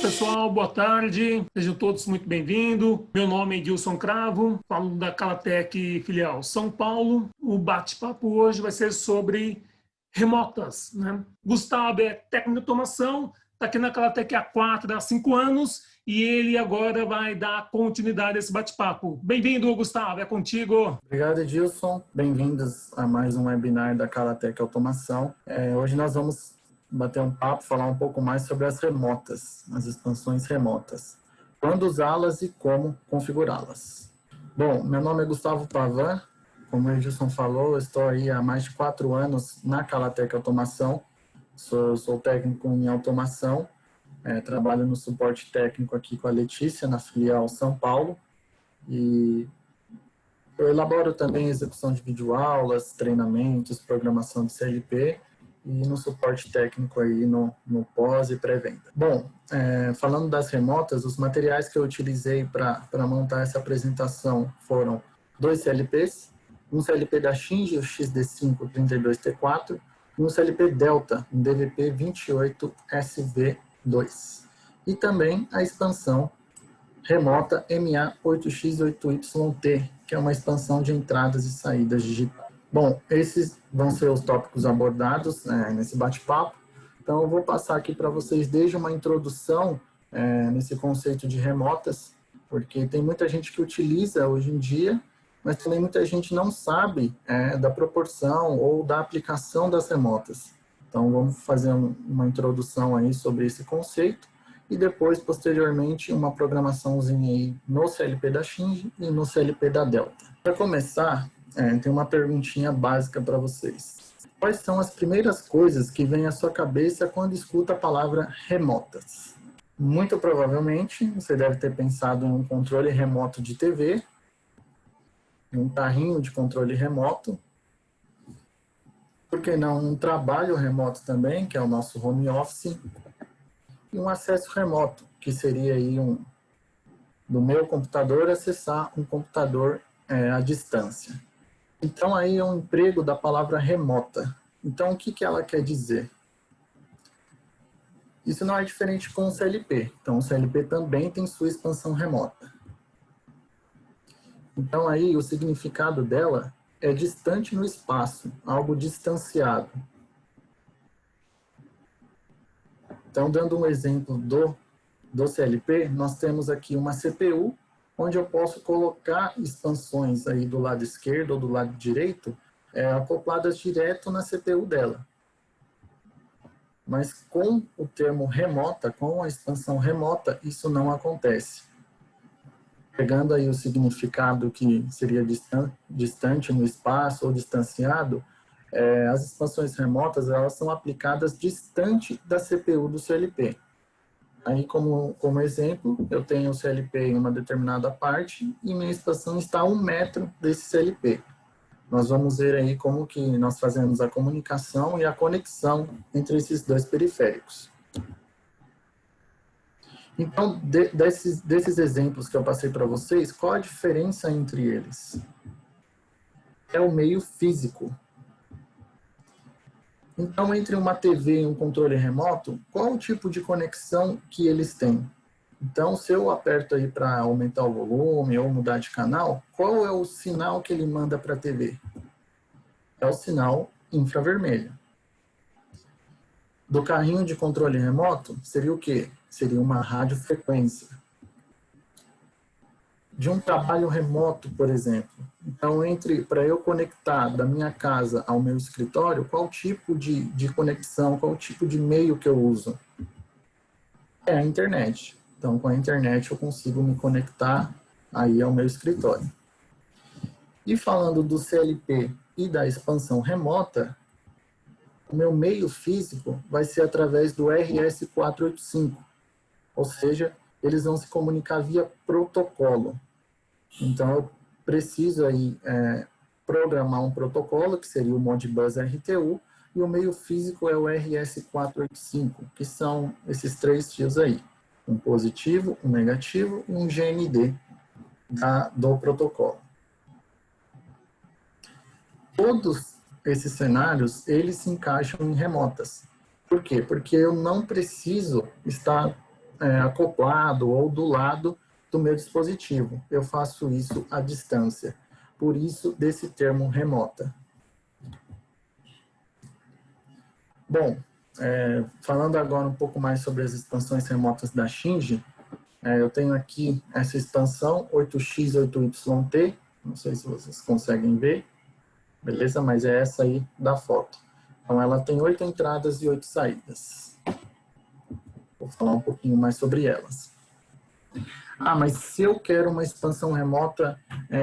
pessoal, boa tarde, sejam todos muito bem-vindos. Meu nome é Edilson Cravo, falo da Calatec filial São Paulo. O bate-papo hoje vai ser sobre remotas, né? Gustavo é técnico de automação, está aqui na Calatec há 4 a 5 anos e ele agora vai dar continuidade a esse bate-papo. Bem-vindo, Gustavo, é contigo. Obrigado, Edilson. Bem-vindos a mais um webinar da Calatec Automação. Hoje nós vamos bater um papo, falar um pouco mais sobre as remotas, as expansões remotas. Quando usá-las e como configurá-las. Bom, meu nome é Gustavo Pavan. Como o Edilson falou, eu estou aí há mais de 4 anos na Calatec Automação. Sou técnico em automação. Trabalho no suporte técnico aqui com a Letícia, na filial São Paulo. E eu elaboro também execução de videoaulas, treinamentos, programação de CLP e no suporte técnico aí no pós e pré-venda. Bom, falando das remotas, os materiais que eu utilizei para montar essa apresentação foram 2 CLPs, um CLP da Shinji, o XD532T4, e um CLP Delta, um DVP 28SV2. E também a expansão remota MA8X8YT, que é uma expansão de entradas e saídas digitais. Bom, esses vão ser os tópicos abordados nesse bate-papo. Então, eu vou passar aqui para vocês desde uma introdução nesse conceito de remotas, porque tem muita gente que utiliza hoje em dia, mas também muita gente não sabe da proporção ou da aplicação das remotas. Então, vamos fazer uma introdução aí sobre esse conceito e depois, posteriormente, uma programaçãozinha aí no CLP da Shinji e no CLP da Delta. Para começar, tem uma perguntinha básica para vocês. Quais são as primeiras coisas que vêm à sua cabeça quando escuta a palavra remotas? Muito provavelmente, você deve ter pensado em um controle remoto de TV, um carrinho de controle remoto, por que não um trabalho remoto também, que é o nosso home office, e um acesso remoto, que seria aí do meu computador acessar um computador à distância. Então, aí é um emprego da palavra remota. Então, o que ela quer dizer? Isso não é diferente com o CLP. Então, o CLP também tem sua expansão remota. Então, aí o significado dela é distante no espaço, algo distanciado. Então, dando um exemplo do CLP, nós temos aqui uma CPU, onde eu posso colocar expansões aí do lado esquerdo ou do lado direito, acopladas direto na CPU dela. Mas com o termo remota, com a expansão remota, isso não acontece. Pegando aí o significado que seria distante no espaço ou distanciado, as expansões remotas elas são aplicadas distante da CPU do CLP. Aí, como exemplo, eu tenho o CLP em uma determinada parte e minha expansão está a 1 metro desse CLP. Nós vamos ver aí como que nós fazemos a comunicação e a conexão entre esses dois periféricos. Então, desses exemplos que eu passei para vocês, qual a diferença entre eles? É o meio físico. Então, entre uma TV e um controle remoto, qual o tipo de conexão que eles têm? Então, se eu aperto aí para aumentar o volume ou mudar de canal, qual é o sinal que ele manda para a TV? É o sinal infravermelho. Do carrinho de controle remoto, seria o quê? Seria uma radiofrequência. De um trabalho remoto, por exemplo. Então, para eu conectar da minha casa ao meu escritório, qual tipo de conexão, qual tipo de meio que eu uso? É a internet. Então, com a internet eu consigo me conectar aí ao meu escritório. E falando do CLP e da expansão remota, o meu meio físico vai ser através do RS485. Ou seja, eles vão se comunicar via protocolo. Então, eu preciso aí programar um protocolo, que seria o Modbus RTU, e o meio físico é o RS485, que são esses 3 fios aí. Um positivo, um negativo e um GND do protocolo. Todos esses cenários, eles se encaixam em remotas. Por quê? Porque eu não preciso estar acoplado ou do lado do meu dispositivo. Eu faço isso à distância. Por isso, desse termo remota. Bom, falando agora um pouco mais sobre as expansões remotas da Shinji, eu tenho aqui essa expansão 8x8yt, não sei se vocês conseguem ver, beleza? Mas é essa aí da foto. Então, ela tem 8 entradas e 8 saídas. Vou falar um pouquinho mais sobre elas. Mas se eu quero uma expansão remota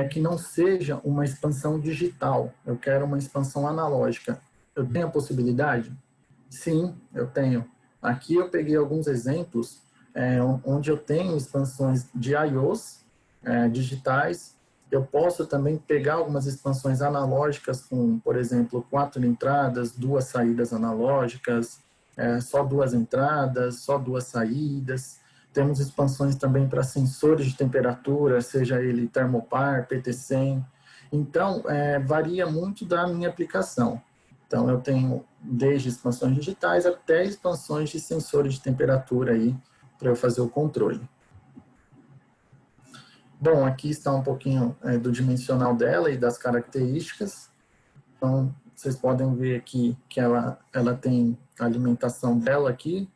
que não seja uma expansão digital, eu quero uma expansão analógica, eu tenho a possibilidade? Sim, eu tenho. Aqui eu peguei alguns exemplos onde eu tenho expansões de I/Os digitais. Eu posso também pegar algumas expansões analógicas com, por exemplo, 4 entradas, 2 saídas analógicas, só 2 entradas, só 2 saídas. Temos expansões também para sensores de temperatura, seja ele termopar, PT100. Então, varia muito da minha aplicação. Então, eu tenho desde expansões digitais até expansões de sensores de temperatura aí, para eu fazer o controle. Bom, aqui está um pouquinho do dimensional dela e das características. Então, vocês podem ver aqui que ela tem a alimentação dela aqui,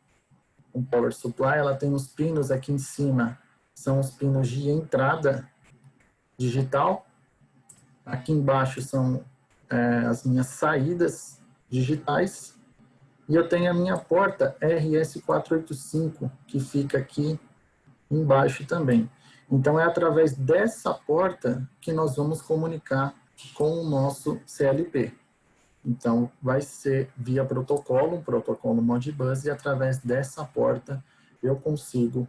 um power supply, ela tem os pinos aqui em cima, são os pinos de entrada digital. Aqui embaixo são as minhas saídas digitais. E eu tenho a minha porta RS485, que fica aqui embaixo também. Então, é através dessa porta que nós vamos comunicar com o nosso CLP. Então, vai ser via protocolo, um protocolo Modbus, e através dessa porta eu consigo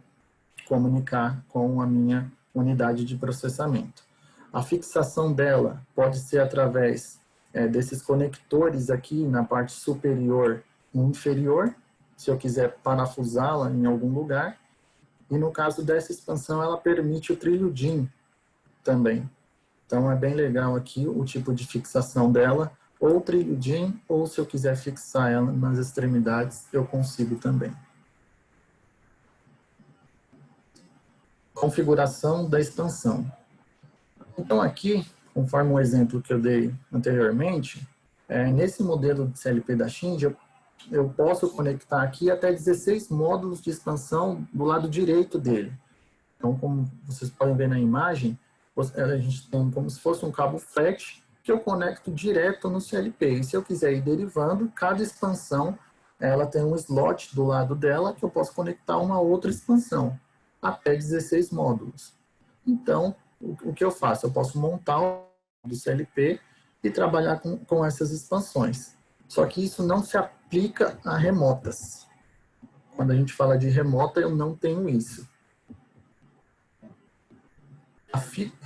comunicar com a minha unidade de processamento. A fixação dela pode ser através desses conectores aqui na parte superior e inferior, se eu quiser parafusá-la em algum lugar. E no caso dessa expansão, ela permite o trilho DIN também. Então, é bem legal aqui o tipo de fixação dela, ou trilho DIN, ou se eu quiser fixar ela nas extremidades, eu consigo também. Configuração da expansão. Então, aqui, conforme o exemplo que eu dei anteriormente, nesse modelo de CLP da Shinji, eu posso conectar aqui até 16 módulos de expansão do lado direito dele. Então, como vocês podem ver na imagem, a gente tem como se fosse um cabo FLAT que eu conecto direto no CLP. E se eu quiser ir derivando, cada expansão ela tem um slot do lado dela que eu posso conectar uma outra expansão, até 16 módulos. Então, o que eu faço? Eu posso montar o CLP e trabalhar com essas expansões. Só que isso não se aplica a remotas. Quando a gente fala de remota, eu não tenho isso.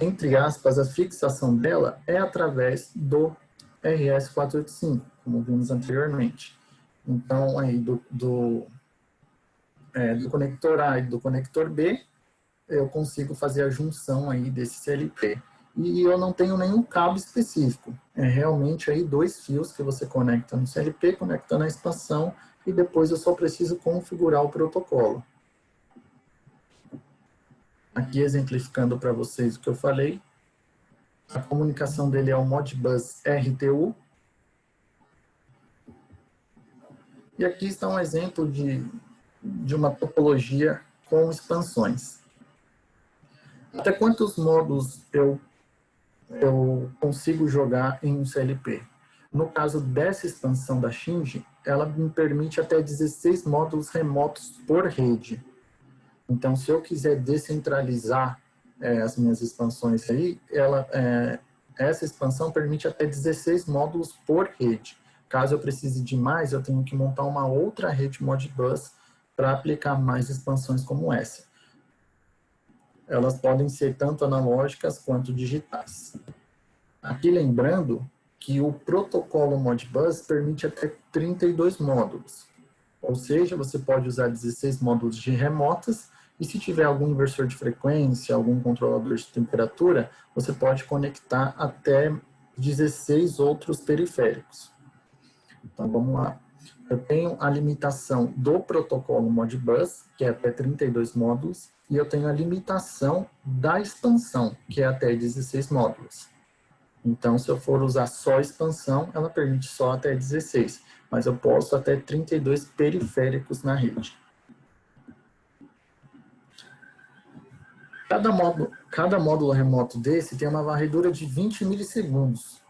Entre aspas, a fixação dela é através do RS485, como vimos anteriormente. Então, aí do conector A e do conector B, eu consigo fazer a junção aí desse CLP. E eu não tenho nenhum cabo específico. É realmente aí 2 fios que você conecta no CLP, conecta na expansão, e depois eu só preciso configurar o protocolo. Aqui exemplificando para vocês o que eu falei. A comunicação dele é o Modbus RTU. E aqui está um exemplo de uma topologia com expansões. Até quantos módulos eu consigo jogar em um CLP? No caso dessa expansão da Shinji, ela me permite até 16 módulos remotos por rede. Então, se eu quiser descentralizar as minhas expansões aí, essa expansão permite até 16 módulos por rede. Caso eu precise de mais, eu tenho que montar uma outra rede Modbus para aplicar mais expansões como essa. Elas podem ser tanto analógicas quanto digitais. Aqui lembrando que o protocolo Modbus permite até 32 módulos. Ou seja, você pode usar 16 módulos de remotas e se tiver algum inversor de frequência, algum controlador de temperatura, você pode conectar até 16 outros periféricos. Então, vamos lá. Eu tenho a limitação do protocolo Modbus, que é até 32 módulos, e eu tenho a limitação da expansão, que é até 16 módulos. Então, se eu for usar só expansão, ela permite só até 16, mas eu posso até 32 periféricos na rede. Cada módulo remoto desse tem uma varredura de 20 milissegundos.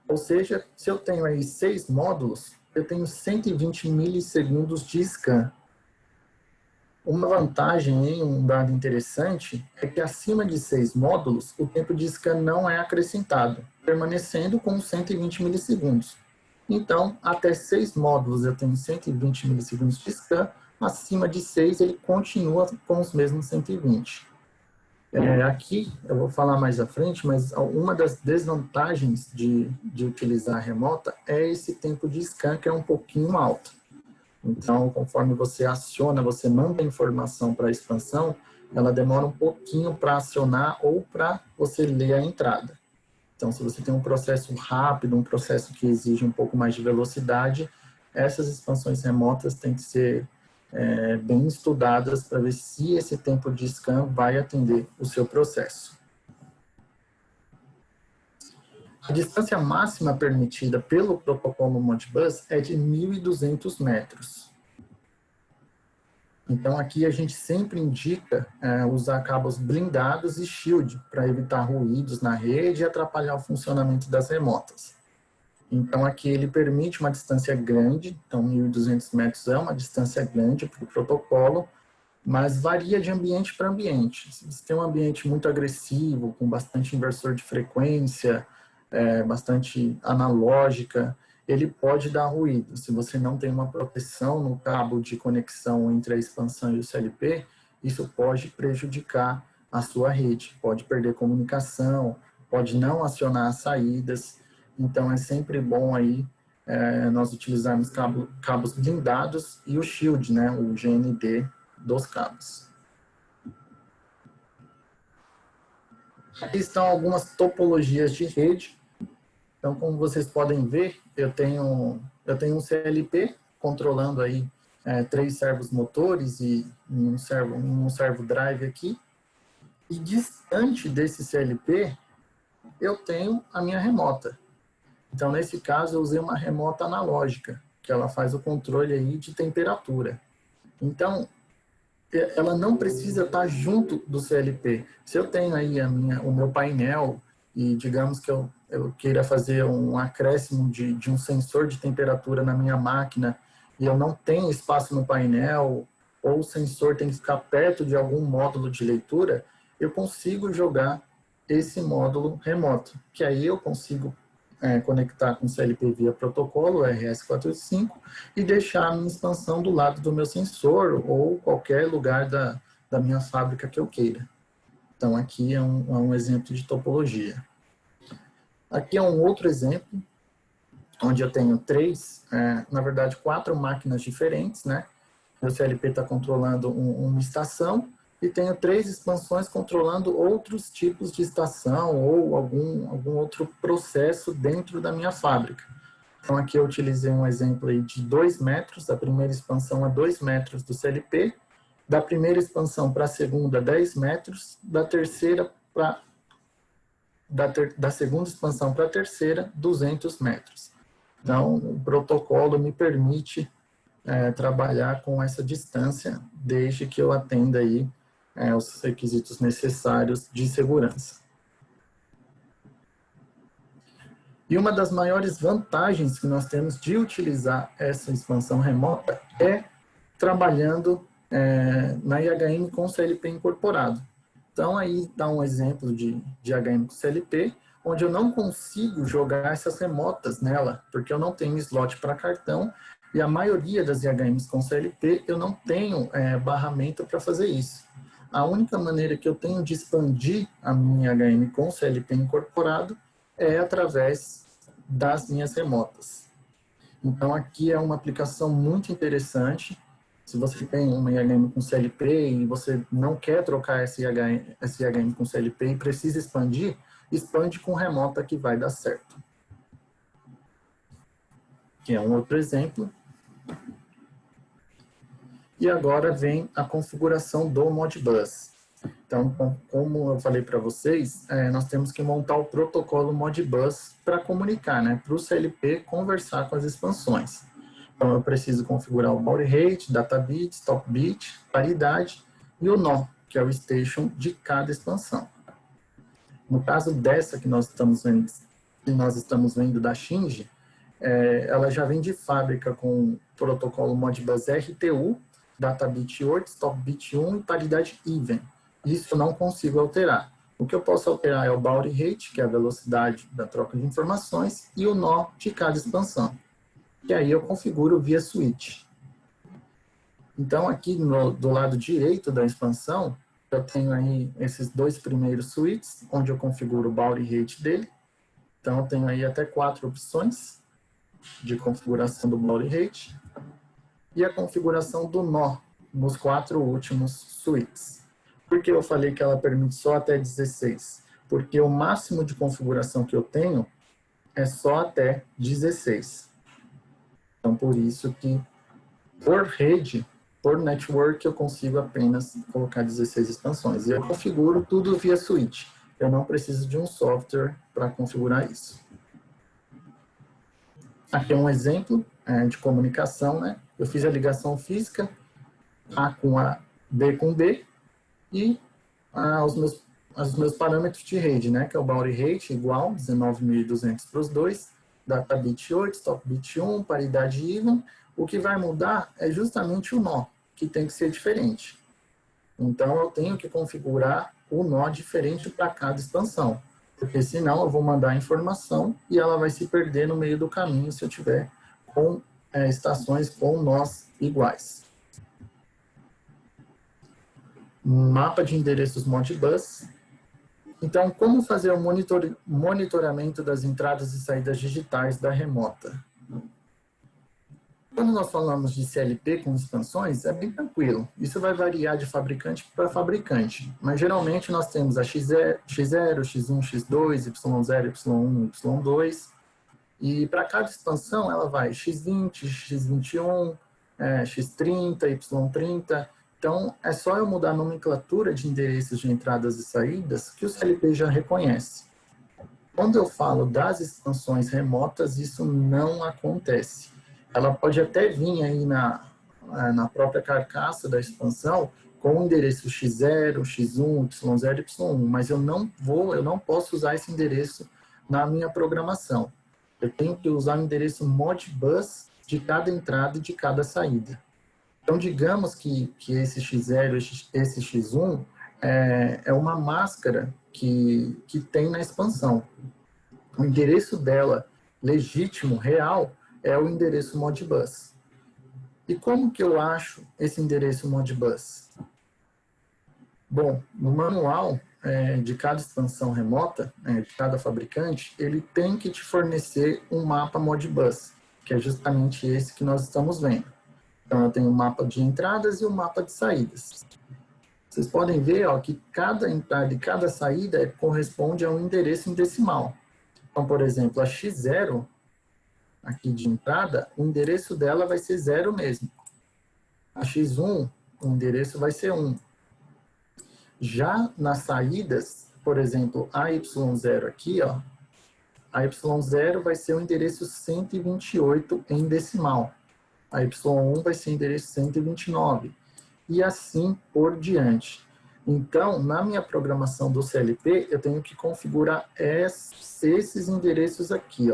Ou seja, se eu tenho aí 6 módulos, eu tenho 120 milissegundos de scan. Uma vantagem, um dado interessante, é que acima de 6 módulos, o tempo de scan não é acrescentado, permanecendo com 120 milissegundos. Então, até 6 módulos eu tenho 120 milissegundos de scan, acima de 6 ele continua com os mesmos 120. Aqui, eu vou falar mais à frente, mas uma das desvantagens de utilizar a remota é esse tempo de scan, que é um pouquinho alto. Então, conforme você aciona, você manda a informação para a expansão, ela demora um pouquinho para acionar ou para você ler a entrada. Então, se você tem um processo rápido, um processo que exige um pouco mais de velocidade, essas expansões remotas têm que ser bem estudadas para ver se esse tempo de scan vai atender o seu processo. A distância máxima permitida pelo protocolo Modbus é de 1.200 metros. Então, aqui a gente sempre indica usar cabos blindados e shield para evitar ruídos na rede e atrapalhar o funcionamento das remotas. Então, aqui ele permite uma distância grande, então 1.200 metros é uma distância grande para o protocolo, mas varia de ambiente para ambiente. Se você tem um ambiente muito agressivo, com bastante inversor de frequência, bastante analógica, ele pode dar ruído. Se você não tem uma proteção no cabo de conexão entre a expansão e o CLP, isso pode prejudicar a sua rede, pode perder comunicação, pode não acionar as saídas. Então, é sempre bom aí nós utilizarmos cabos blindados e o shield, né, o GND dos cabos. Aqui estão algumas topologias de rede. Então, como vocês podem ver, eu tenho um CLP controlando aí 3 servos motores e um servo drive aqui. E distante desse CLP, eu tenho a minha remota. Então, nesse caso, eu usei uma remota analógica, que ela faz o controle aí de temperatura. Então, ela não precisa estar junto do CLP. Se eu tenho aí o meu painel e digamos que eu queira fazer um acréscimo de um sensor de temperatura na minha máquina e eu não tenho espaço no painel ou o sensor tem que ficar perto de algum módulo de leitura, eu consigo jogar esse módulo remoto, que aí eu consigo conectar com CLP via protocolo RS485 e deixar a minha expansão do lado do meu sensor ou qualquer lugar da minha fábrica que eu queira. Então, aqui é um exemplo de topologia. Aqui é um outro exemplo, onde eu tenho 4 máquinas diferentes, né? Meu CLP está controlando uma estação, e tenho 3 expansões controlando outros tipos de estação ou algum outro processo dentro da minha fábrica. Então, aqui eu utilizei um exemplo aí de 2 metros, a primeira expansão a 2 metros do CLP, da primeira expansão para a segunda, 10 metros, da segunda expansão para a terceira, 200 metros. Então, o protocolo me permite trabalhar com essa distância, desde que eu atenda aí os requisitos necessários de segurança. E uma das maiores vantagens que nós temos de utilizar essa expansão remota é trabalhando na IHM com CLP incorporado. Então, aí dá um exemplo de IHM com CLP, onde eu não consigo jogar essas remotas nela, porque eu não tenho slot para cartão, e a maioria das IHMs com CLP eu não tenho barramento para fazer isso. A única maneira que eu tenho de expandir a minha IHM com CLP incorporado é através das minhas remotas. Então, aqui é uma aplicação muito interessante. Se você tem uma IHM com CLP e você não quer trocar essa IHM com CLP e precisa expandir, expande com remota que vai dar certo. Aqui é um outro exemplo. E agora vem a configuração do Modbus. Então, como eu falei para vocês, nós temos que montar o protocolo Modbus para comunicar, né, para o CLP conversar com as expansões. Então, eu preciso configurar o baud rate, data bit, stop bit, paridade e o nó, que é o station de cada expansão. No caso dessa que nós estamos vendo da Shinji, ela já vem de fábrica com o protocolo Modbus RTU, data bit 8, stop bit 1 e paridade even. Isso eu não consigo alterar. O que eu posso alterar é o baud rate, que é a velocidade da troca de informações, e o nó de cada expansão. E aí eu configuro via switch. Então, aqui do lado direito da expansão, eu tenho aí esses dois primeiros switches, onde eu configuro o baud rate dele. Então, eu tenho aí até 4 opções de configuração do baud rate. E a configuração do nó nos 4 últimos switches. Por que eu falei que ela permite só até 16? Porque o máximo de configuração que eu tenho é só até 16. Então, por isso que, por rede, por network, eu consigo apenas colocar 16 expansões. E eu configuro tudo via switch. Eu não preciso de um software para configurar isso. Aqui é um exemplo de comunicação, né? Eu fiz a ligação física, A com A, B com B, e os meus parâmetros de rede, né? Que é o baud rate igual, 19.200 para os dois, data bit 8, stop bit 1, paridade even. O que vai mudar é justamente o nó, que tem que ser diferente. Então, eu tenho que configurar o nó diferente para cada expansão, porque senão eu vou mandar a informação e ela vai se perder no meio do caminho se eu tiver com estações com nós iguais. Mapa de endereços Modbus. Então, como fazer o monitoramento das entradas e saídas digitais da remota? Quando nós falamos de CLP com expansões, é bem tranquilo. Isso vai variar de fabricante para fabricante. Mas, geralmente, nós temos a X0, X1, X2, Y0, Y1, Y2. E para cada expansão, ela vai X20, X21, X30, Y30. Então, é só eu mudar a nomenclatura de endereços de entradas e saídas que o CLP já reconhece. Quando eu falo das expansões remotas, isso não acontece. Ela pode até vir aí na própria carcaça da expansão com o endereço X0, X1, Y0, Y1, mas eu não posso usar esse endereço na minha programação. Eu tenho que usar o endereço Modbus de cada entrada e de cada saída. Então, digamos que esse X0, esse X1 é uma máscara que tem na expansão. O endereço dela, legítimo, real, é o endereço Modbus. E como que eu acho esse endereço Modbus? Bom, no manual de cada expansão remota, de cada fabricante, ele tem que te fornecer um mapa Modbus, que é justamente esse que nós estamos vendo. Então, eu tenho o mapa de entradas e o mapa de saídas. Vocês podem ver que cada entrada e cada saída corresponde a um endereço em decimal. Então, por exemplo, a X0, aqui de entrada, o endereço dela vai ser 0 mesmo. A X1, o endereço vai ser 1. Já nas saídas, por exemplo, a Y0 aqui, a Y0 vai ser o endereço 128 em decimal. A Y1 vai ser o endereço 129. E assim por diante. Então, na minha programação do CLP, eu tenho que configurar esses endereços aqui,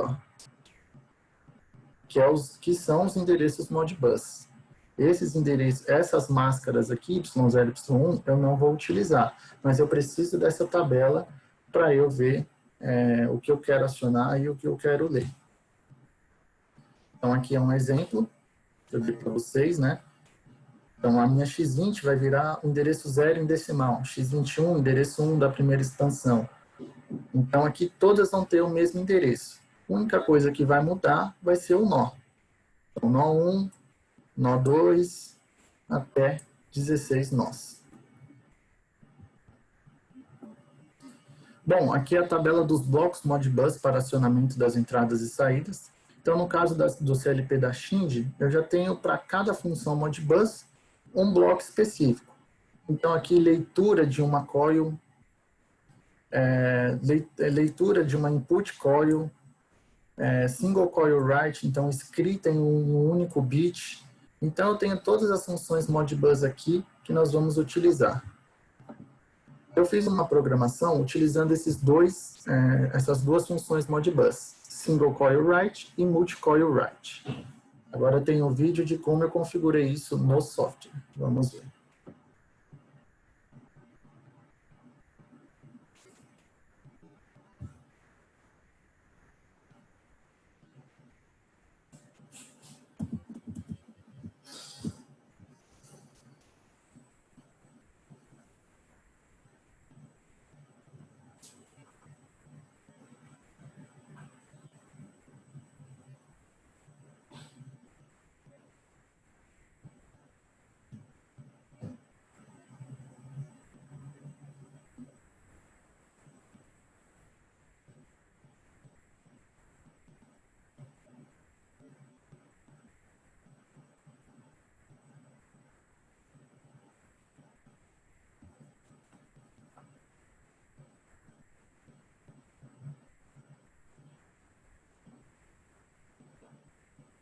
que são os endereços Modbus. Esses endereços, essas máscaras aqui, Y0 e Y1, eu não vou utilizar, mas eu preciso dessa tabela para eu ver o que eu quero acionar e o que eu quero ler. Então, aqui é um exemplo que eu dei para vocês, né? Então, a minha X20 vai virar o endereço 0 em decimal, X21, endereço 1 da primeira expansão. Então, aqui todas vão ter o mesmo endereço. A única coisa que vai mudar vai ser o nó. Então, nó 1, nó 2, até 16 nós. Bom, aqui é a tabela dos blocos Modbus para acionamento das entradas e saídas. Então, no caso do CLP da Shinji, eu já tenho para cada função Modbus um bloco específico. Então, aqui, leitura de uma coil, leitura de uma input coil, single coil write, então escrita em um único bit. Então, eu tenho todas as funções Modbus aqui que nós vamos utilizar. Eu fiz uma programação utilizando essas duas funções Modbus, single coil write e multi coil write. Agora tem um vídeo de como eu configurei isso no software. Vamos ver.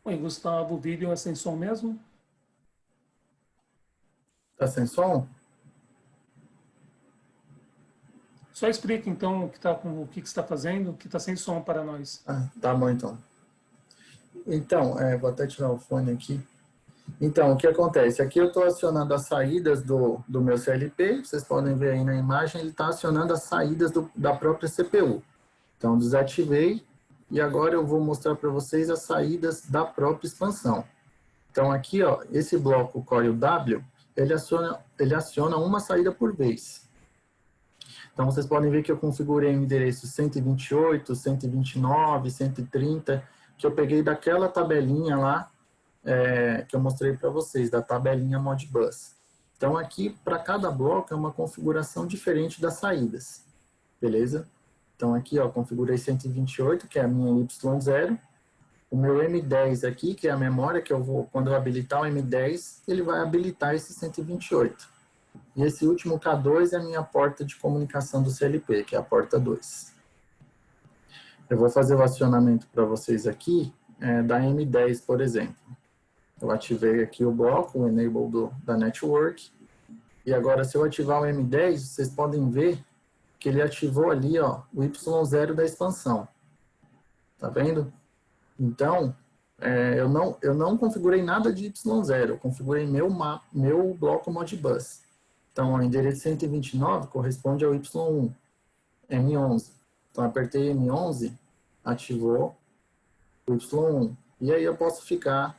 Oi, Gustavo, o vídeo é sem som mesmo? Tá sem som? Só explica, então, o que você está fazendo, que está sem som para nós. Ah, tá bom, então. Então, vou até tirar o fone aqui. Então, o que acontece? Aqui eu estou acionando as saídas do meu CLP. Vocês podem ver aí na imagem, ele está acionando as saídas da própria CPU. Então, desativei. E agora eu vou mostrar para vocês as saídas da própria expansão. Então, aqui, ó, esse bloco coil W, ele aciona uma saída por vez. Então, vocês podem ver que eu configurei o endereço 128, 129, 130, que eu peguei daquela tabelinha lá, que eu mostrei para vocês, da tabelinha Modbus. Então, aqui, para cada bloco, é uma configuração diferente das saídas. Beleza? Então, aqui, ó, configurei 128, que é a minha Y0. O meu M10 aqui, que é a memória que eu vou, quando eu habilitar o M10, ele vai habilitar esse 128. E esse último K2 é a minha porta de comunicação do CLP, que é a porta 2. Eu vou fazer o acionamento para vocês aqui, da M10, por exemplo. Eu ativei aqui o bloco, o enable da network. E agora, se eu ativar o M10, vocês podem ver que ele ativou ali, ó, o Y0 da expansão. Tá vendo? Então, eu não configurei nada de Y0, eu configurei meu bloco Modbus. Então, o endereço 129 corresponde ao Y1, M11. Então, apertei M11, ativou o Y1. E aí eu posso ficar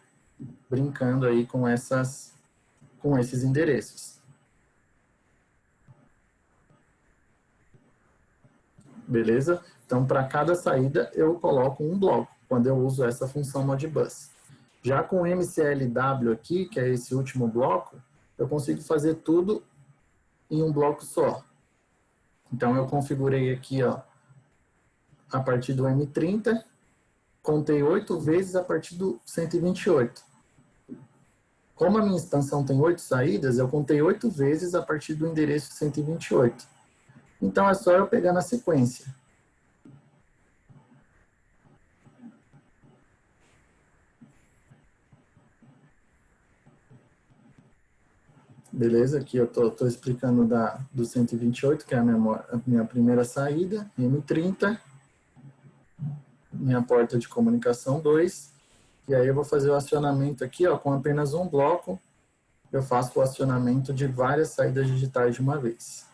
brincando aí com esses endereços. Beleza? Então, para cada saída, eu coloco um bloco, quando eu uso essa função Modbus. Já com o MCLW aqui, que é esse último bloco, eu consigo fazer tudo em um bloco só. Então, eu configurei aqui, ó, a partir do M30, contei 8 vezes a partir do 128. Como a minha expansão tem 8 saídas, eu contei 8 vezes a partir do endereço 128. Então, é só eu pegar na sequência. Beleza? Aqui eu estou explicando do 128, que é a minha primeira saída, M30, minha porta de comunicação 2, e aí eu vou fazer o acionamento aqui, ó, com apenas um bloco, eu faço o acionamento de várias saídas digitais de uma vez.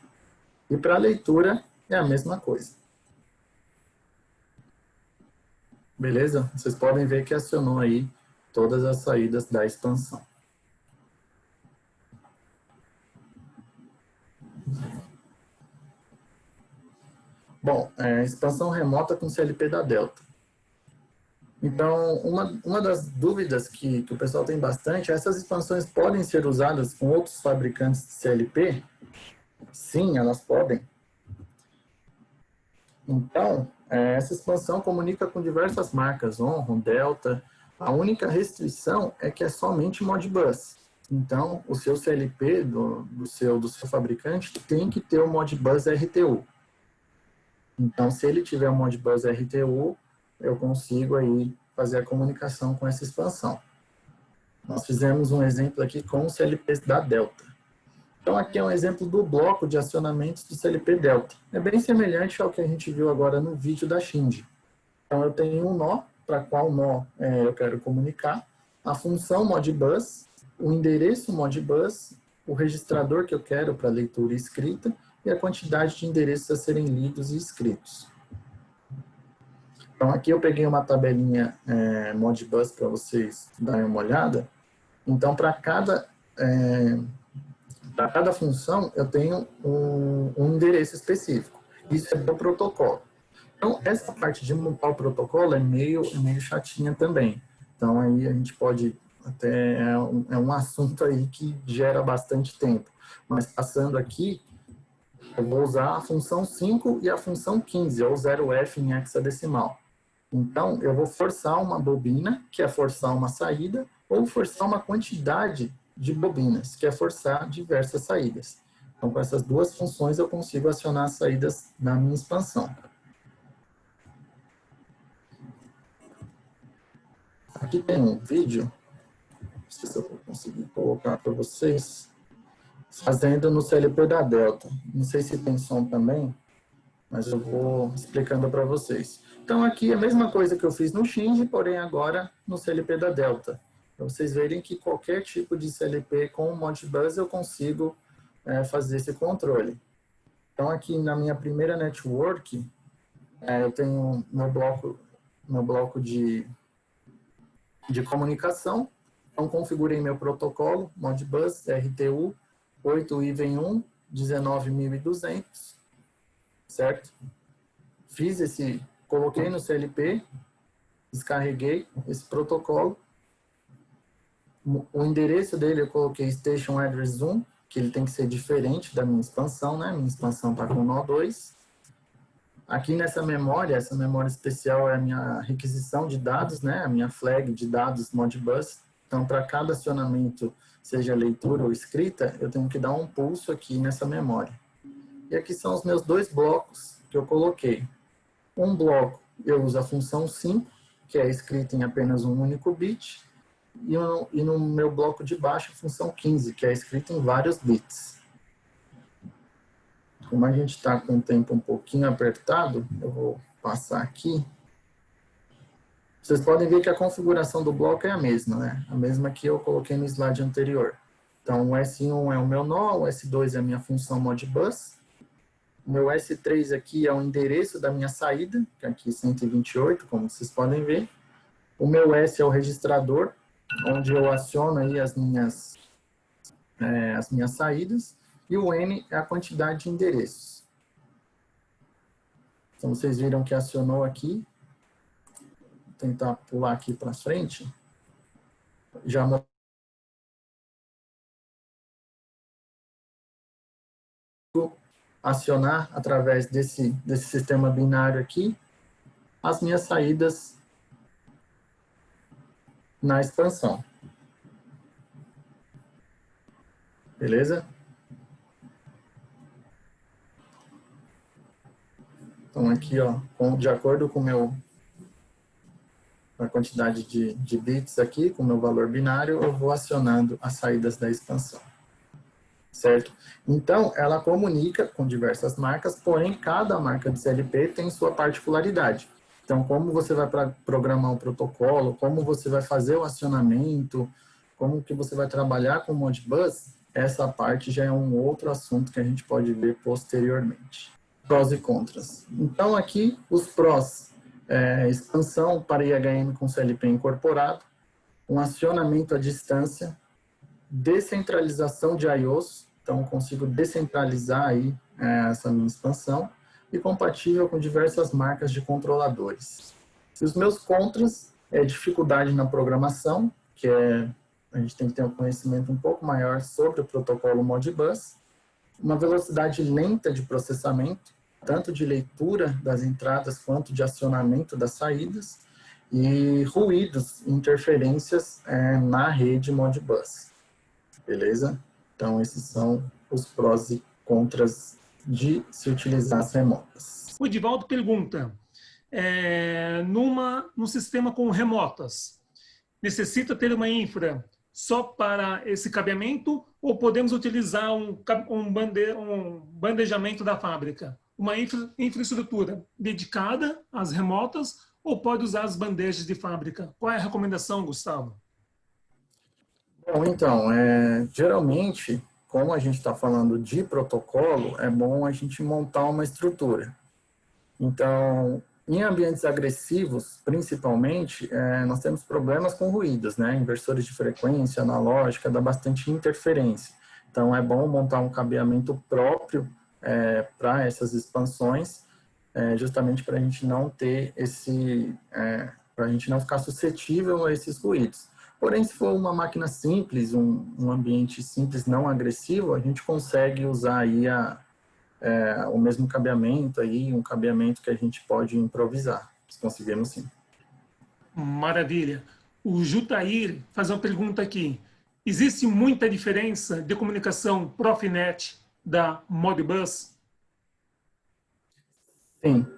E para leitura, é a mesma coisa. Beleza? Vocês podem ver que acionou aí todas as saídas da expansão. Bom, expansão remota com CLP da Delta. Então, uma das dúvidas que o pessoal tem bastante, essas expansões podem ser usadas com outros fabricantes de CLP? Sim, elas podem. Então, essa expansão comunica com diversas marcas, Onron, Delta. A única restrição é que é somente Modbus. Então, o seu CLP do seu fabricante tem que ter o Modbus RTU. Então, se ele tiver o Modbus RTU, eu consigo aí fazer a comunicação com essa expansão. Nós fizemos um exemplo aqui com o CLP da Delta. Então, aqui é um exemplo do bloco de acionamentos do CLP Delta. É bem semelhante ao que a gente viu agora no vídeo da Shinji. Então, eu tenho um nó, para qual nó eu quero comunicar, a função Modbus, o endereço Modbus, o registrador que eu quero para leitura e escrita, e a quantidade de endereços a serem lidos e escritos. Então, aqui eu peguei uma tabelinha Modbus para vocês darem uma olhada. Então, para cada função, eu tenho um endereço específico. Isso é do protocolo. Então, essa parte de montar o protocolo é meio chatinha também. Então, aí a gente pode até... É um assunto aí que gera bastante tempo. Mas, passando aqui, eu vou usar a função 5 e a função 15, ou 0F em hexadecimal. Então, eu vou forçar uma bobina, que é forçar uma saída, ou forçar uma quantidade de bobinas, que é forçar diversas saídas. Então, com essas duas funções, eu consigo acionar as saídas na minha expansão. Aqui tem um vídeo, não sei se eu vou conseguir colocar para vocês, fazendo no CLP da Delta. Não sei se tem som também, mas eu vou explicando para vocês. Então, aqui é a mesma coisa que eu fiz no Shinji, porém agora no CLP da Delta. Para vocês verem que qualquer tipo de CLP com o Modbus eu consigo fazer esse controle. Então, aqui na minha primeira network, eu tenho meu bloco de comunicação. Então, configurei meu protocolo, Modbus, RTU, 8IVEN1, 19.200, certo? Coloquei no CLP, descarreguei esse protocolo. O endereço dele eu coloquei Station Address 1, que ele tem que ser diferente da minha expansão, né? Minha expansão está com nó 2. Aqui nessa memória, essa memória especial é a minha requisição de dados, né? A minha flag de dados Modbus. Então, para cada acionamento, seja leitura ou escrita, eu tenho que dar um pulso aqui nessa memória. E aqui são os meus dois blocos que eu coloquei. Um bloco, eu uso a função 5, que é escrita em apenas um único bit, e no meu bloco de baixo, a função 15, que é escrita em vários bits. Como a gente está com o tempo um pouquinho apertado, eu vou passar aqui. Vocês podem ver que a configuração do bloco é a mesma, né? A mesma que eu coloquei no slide anterior. Então, o S1 é o meu nó, o S2 é a minha função Modbus. O meu S3 aqui é o endereço da minha saída, que é aqui 128, como vocês podem ver. O meu S é o registrador, onde eu aciono aí as minhas saídas. E o N é a quantidade de endereços. Então, vocês viram que acionou aqui. Vou tentar pular aqui para frente. Já acionar através desse sistema binário aqui as minhas saídas na expansão. Beleza? Então aqui, ó, de acordo com a quantidade de bits aqui, com o meu valor binário, eu vou acionando as saídas da expansão. Certo? Então, ela comunica com diversas marcas, porém, cada marca de CLP tem sua particularidade. Então, como você vai programar um protocolo, como você vai fazer o acionamento, como que você vai trabalhar com o Modbus, essa parte já é um outro assunto que a gente pode ver posteriormente. Prós e contras. Então, aqui, os prós. Expansão para IHM com CLP incorporado, um acionamento à distância, descentralização de I/Os, então consigo descentralizar aí essa minha expansão, e compatível com diversas marcas de controladores. E os meus contras é dificuldade na programação, que a gente tem que ter um conhecimento um pouco maior sobre o protocolo Modbus, uma velocidade lenta de processamento, tanto de leitura das entradas quanto de acionamento das saídas, e ruídos, interferências na rede Modbus. beleza? Então, esses são os prós e contras de se utilizar as remotas. O Edivaldo pergunta, num sistema com remotas, necessita ter uma infra só para esse cabeamento ou podemos utilizar um bandejamento da fábrica? Uma infraestrutura dedicada às remotas ou pode usar as bandejas de fábrica? Qual é a recomendação, Gustavo? Bom, então, geralmente, como a gente está falando de protocolo, é bom a gente montar uma estrutura. Então, em ambientes agressivos, principalmente, nós temos problemas com ruídos, né? Inversores de frequência, analógica, dá bastante interferência. Então, é bom montar um cabeamento próprio para essas expansões, justamente para a gente não ter para a gente não ficar suscetível a esses ruídos. Porém, se for uma máquina simples, um ambiente simples, não agressivo, a gente consegue usar aí o mesmo cabeamento, aí, um cabeamento que a gente pode improvisar. Conseguimos sim. Maravilha. O Jutair faz uma pergunta aqui. Existe muita diferença de comunicação Profinet da Modbus?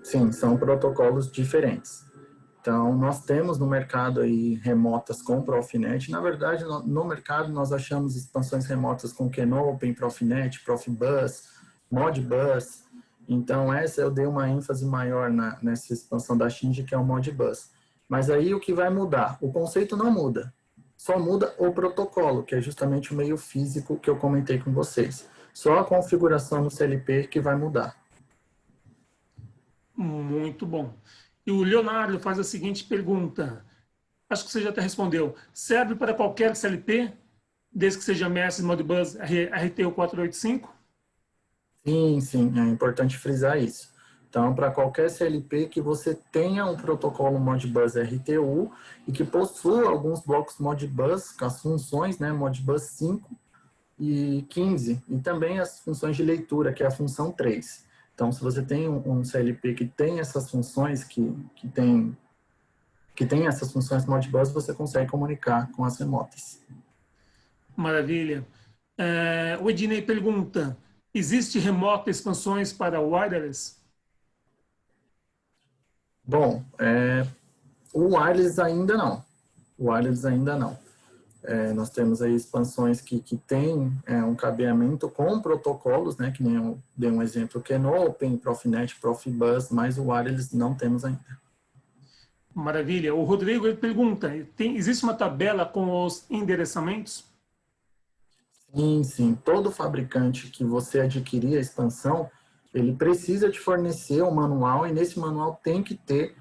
Sim, são protocolos diferentes. Então, nós temos no mercado aí remotas com Profinet. Na verdade, no mercado nós achamos expansões remotas com Kenopen, Profinet, Profibus, Modbus. Então, essa eu dei uma ênfase maior nessa expansão da Shinji, que é o Modbus. Mas aí o que vai mudar? O conceito não muda. Só muda o protocolo, que é justamente o meio físico que eu comentei com vocês. Só a configuração no CLP que vai mudar. Muito bom. E o Leonardo faz a seguinte pergunta. Acho que você já até respondeu. Serve para qualquer CLP, desde que seja MS Modbus RTU 485? Sim, é importante frisar isso. Então, para qualquer CLP que você tenha um protocolo Modbus RTU e que possua alguns blocos Modbus com as funções, né, Modbus 5 e 15, e também as funções de leitura, que é a função 3. Então, se você tem um CLP que tem essas funções, que tem essas funções Modbus, você consegue comunicar com as remotas. Maravilha. O Ednei pergunta, existe remota expansões para wireless? Bom, o wireless ainda não. Nós temos aí expansões que têm um cabeamento com protocolos, né, que nem eu dei um exemplo, Kenopen, Profinet, Profibus, mas o wireless não temos ainda. Maravilha. O Rodrigo ele pergunta, existe uma tabela com os endereçamentos? Sim. Todo fabricante que você adquirir a expansão, ele precisa te fornecer um manual e nesse manual tem que ter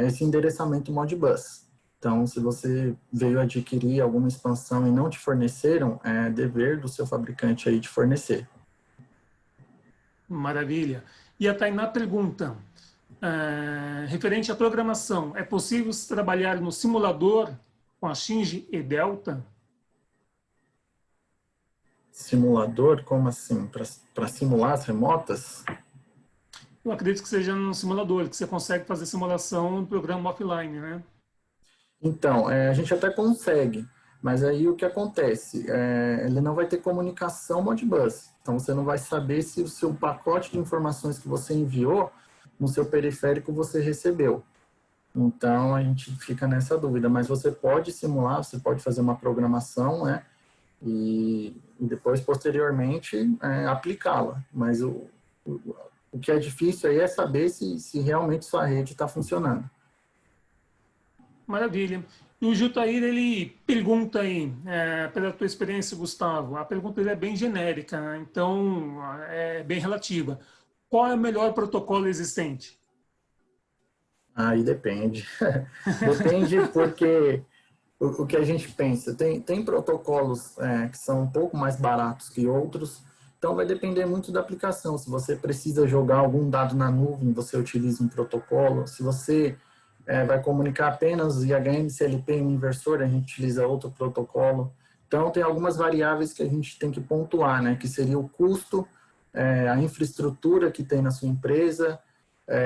esse endereçamento Modbus. Então, se você veio adquirir alguma expansão e não te forneceram, é dever do seu fabricante aí te fornecer. Maravilha. E a Tainá pergunta, referente à programação, é possível trabalhar no simulador com a Shinji e Delta? Simulador? Como assim? Para simular as remotas? Eu acredito que seja no simulador, que você consegue fazer simulação no programa offline, né? Então, a gente até consegue, mas aí o que acontece? Ele não vai ter comunicação Modbus. Então, você não vai saber se o seu pacote de informações que você enviou no seu periférico você recebeu. Então, a gente fica nessa dúvida. Mas você pode simular, você pode fazer uma programação, né? E depois, posteriormente, aplicá-la. Mas o que é difícil aí é saber se realmente sua rede está funcionando. Maravilha. E o Jutair, ele pergunta aí, pela tua experiência, Gustavo, a pergunta dele é bem genérica, né? Então é bem relativa. Qual é o melhor protocolo existente? Aí depende. Depende porque o que a gente pensa, tem protocolos que são um pouco mais baratos que outros, então vai depender muito da aplicação. Se você precisa jogar algum dado na nuvem, você utiliza um protocolo. Se você vai comunicar apenas IHM, CLP e um inversor, a gente utiliza outro protocolo. Então, tem algumas variáveis que a gente tem que pontuar, né? Que seria o custo, a infraestrutura que tem na sua empresa,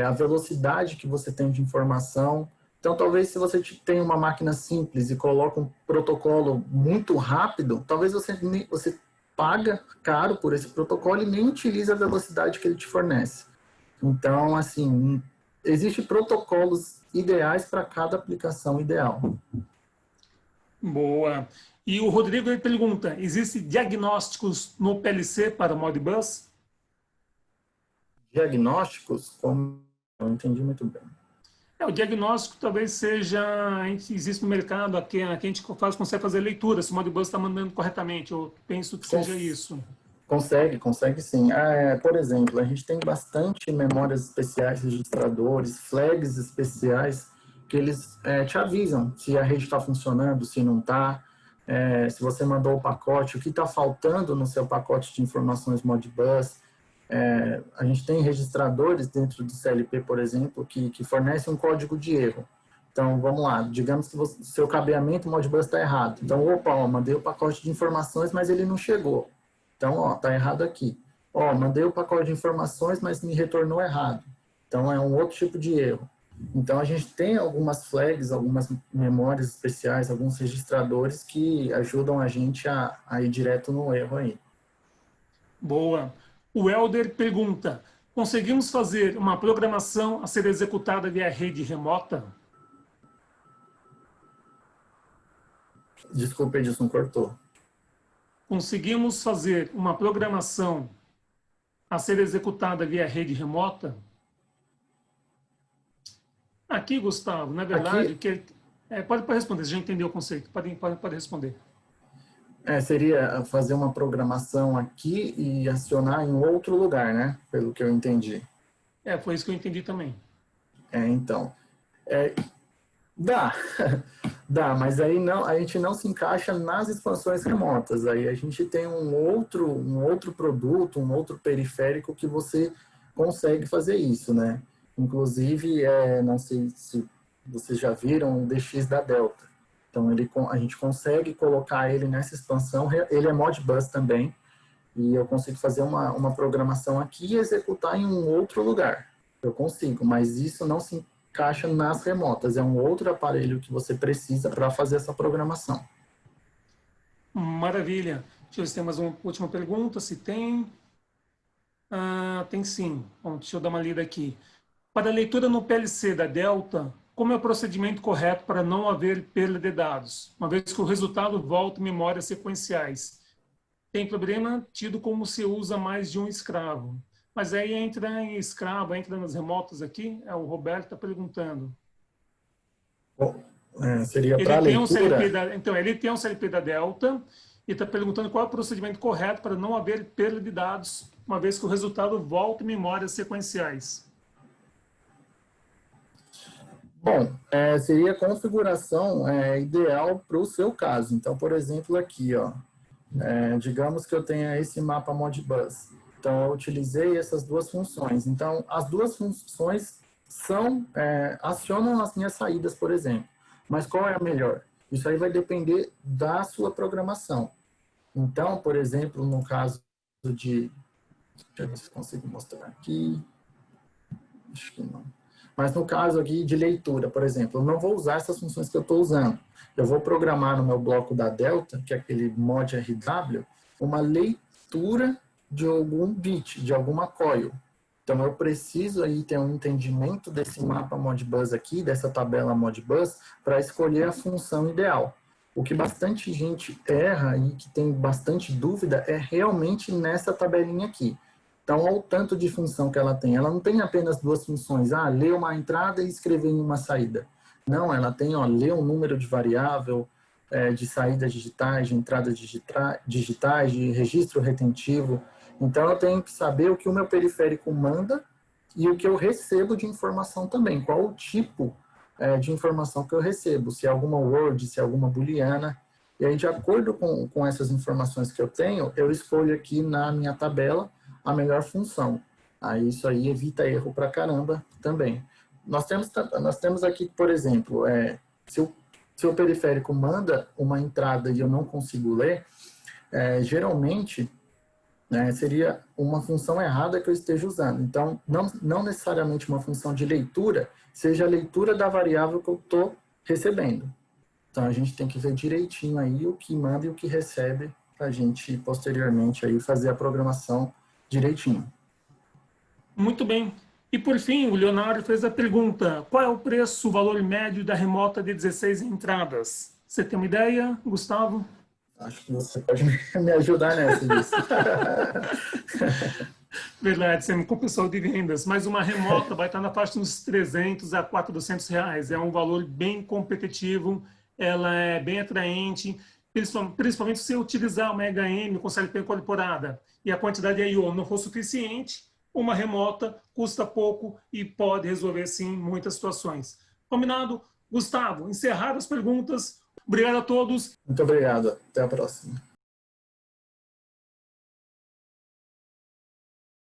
a velocidade que você tem de informação, Então, talvez se você tem uma máquina simples e coloca um protocolo muito rápido, talvez você paga caro por esse protocolo e nem utiliza a velocidade que ele te fornece. Então, assim, existem protocolos ideais para cada aplicação ideal. Boa. E o Rodrigo ele pergunta, existem diagnósticos no PLC para Modbus? Diagnósticos, como eu não entendi muito bem. O diagnóstico talvez seja, existe no mercado, aqui a gente consegue fazer leitura, se o Modbus está mandando corretamente, eu penso que seja isso. Consegue sim. Por exemplo, a gente tem bastante memórias especiais, registradores, flags especiais, que eles te avisam se a rede está funcionando, se não está, se você mandou o pacote, o que está faltando no seu pacote de informações Modbus. A gente tem registradores dentro do CLP, por exemplo, que fornecem um código de erro. Então, vamos lá, digamos que o seu cabeamento Modbus está errado. Então, mandei o pacote de informações, mas ele não chegou. Então, tá errado aqui. Mandei o pacote de informações, mas me retornou errado. Então, é um outro tipo de erro. Então, a gente tem algumas flags, algumas memórias especiais, alguns registradores que ajudam a gente a ir direto no erro aí. Boa. O Helder pergunta, conseguimos fazer uma programação a ser executada via rede remota? Desculpa, Edson, cortou. Conseguimos fazer uma programação a ser executada via rede remota? Aqui, Gustavo, na verdade, pode responder, você já entendeu o conceito, pode responder. Seria fazer uma programação aqui e acionar em outro lugar, né? Pelo que eu entendi. Foi isso que eu entendi também. Então, dá, dá, mas aí não, a gente não se encaixa nas expansões remotas. Aí a gente tem um outro produto, um outro periférico que você consegue fazer isso, né? Inclusive, não sei se vocês já viram o DX da Delta. Então, a gente consegue colocar ele nessa expansão, ele é Modbus também, e eu consigo fazer uma programação aqui e executar em um outro lugar. Eu consigo, mas isso não se encaixa nas remotas, é um outro aparelho que você precisa para fazer essa programação. Maravilha. Deixa eu ver se tem mais uma última pergunta, se tem. Tem sim. Bom, deixa eu dar uma lida aqui. Para a leitura no PLC da Delta, como é o procedimento correto para não haver perda de dados, uma vez que o resultado volta em memórias sequenciais? Tem problema tido como se usa mais de um escravo. Mas aí entra em escravo, entra nas remotas aqui, o Roberto está perguntando. Seria para leitura? Então, ele tem um CLP da Delta e está perguntando qual é o procedimento correto para não haver perda de dados, uma vez que o resultado volta em memórias sequenciais. Bom, seria a configuração ideal para o seu caso. Então, por exemplo, aqui, digamos que eu tenha esse mapa Modbus. Então, eu utilizei essas duas funções. Então, as duas funções acionam as minhas saídas, por exemplo. Mas qual é a melhor? Isso aí vai depender da sua programação. Então, por exemplo, no caso de... Deixa eu ver se consigo mostrar aqui. Acho que não. Mas no caso aqui de leitura, por exemplo, eu não vou usar essas funções que eu estou usando. Eu vou programar no meu bloco da Delta, que é aquele mod RW, uma leitura de algum bit, de alguma coil. Então, eu preciso aí ter um entendimento desse mapa Modbus aqui, dessa tabela Modbus, para escolher a função ideal. O que bastante gente erra e que tem bastante dúvida é realmente nessa tabelinha aqui. Então, olha o tanto de função que ela tem. Ela não tem apenas duas funções, ler uma entrada e escrever em uma saída. Não, ela tem, ler um número de variável, de saídas digitais, de entradas digitais, de registro retentivo. Então, eu tenho que saber o que o meu periférico manda e o que eu recebo de informação também. Qual o tipo de informação que eu recebo, se é alguma word, se é alguma booleana. E aí, de acordo com essas informações que eu tenho, eu escolho aqui na minha tabela a melhor função. Aí isso aí evita erro pra caramba também. Nós temos aqui, por exemplo, se o periférico manda uma entrada e eu não consigo ler, geralmente seria uma função errada que eu esteja usando. Então, não necessariamente uma função de leitura seja a leitura da variável que eu estou recebendo. Então, a gente tem que ver direitinho aí o que manda e o que recebe para a gente, posteriormente, aí fazer a programação direitinho. Muito bem. E, por fim, o Leonardo fez a pergunta: qual é o preço, o valor médio da remota de 16 entradas? Você tem uma ideia, Gustavo? Acho que você pode me ajudar nessa, disso. Verdade, sempre com o pessoal de vendas, mas uma remota vai estar na faixa dos 300 a 400 reais. É um valor bem competitivo, ela é bem atraente, principalmente se você utilizar uma HM com CLP incorporada e a quantidade de I/O não for suficiente, uma remota custa pouco e pode resolver, sim, muitas situações. Combinado? Gustavo, encerradas as perguntas. Obrigado a todos. Muito obrigado. Até a próxima.